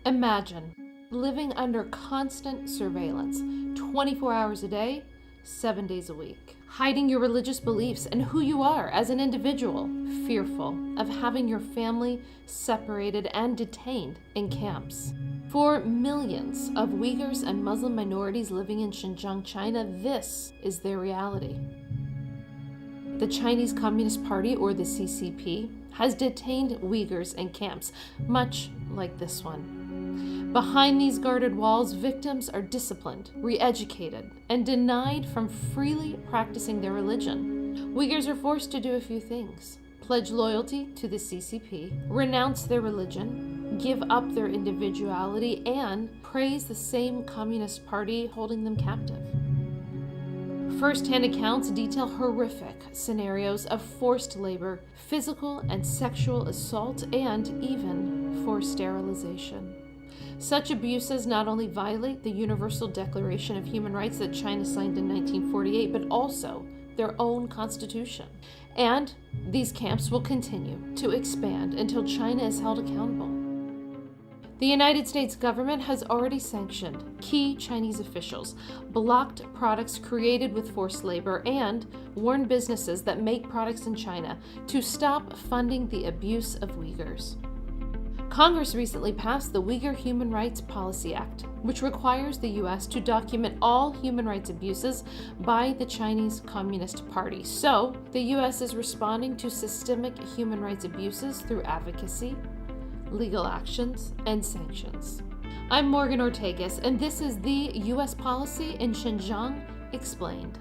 Imagine living under constant surveillance, 24 hours a day, 7 days a week, hiding your religious beliefs and who you are as an individual, fearful of having your family separated and detained in camps. For millions of Uyghurs and Muslim minorities living in Xinjiang, China, this is their reality. The Chinese Communist Party, or the CCP, has detained Uyghurs in camps, much like this one. Behind these guarded walls, victims are disciplined, re-educated, and denied from freely practicing their religion. Uyghurs are forced to do a few things: pledge loyalty to the CCP, renounce their religion, give up their individuality, and praise the same Communist Party holding them captive. First-hand accounts detail horrific scenarios of forced labor, physical and sexual assault, and even forced sterilization. Such abuses not only violate the Universal Declaration of Human Rights that China signed in 1948, but also their own constitution. And these camps will continue to expand until China is held accountable. The United States government has already sanctioned key Chinese officials, blocked products created with forced labor, and warned businesses that make products in China to stop funding the abuse of Uyghurs. Congress recently passed the Uyghur Human Rights Policy Act, which requires the U.S. to document all human rights abuses by the Chinese Communist Party. So, the U.S. is responding to systemic human rights abuses through advocacy, legal actions, and sanctions. I'm Morgan Ortegas, and this is the U.S. Policy in Xinjiang Explained.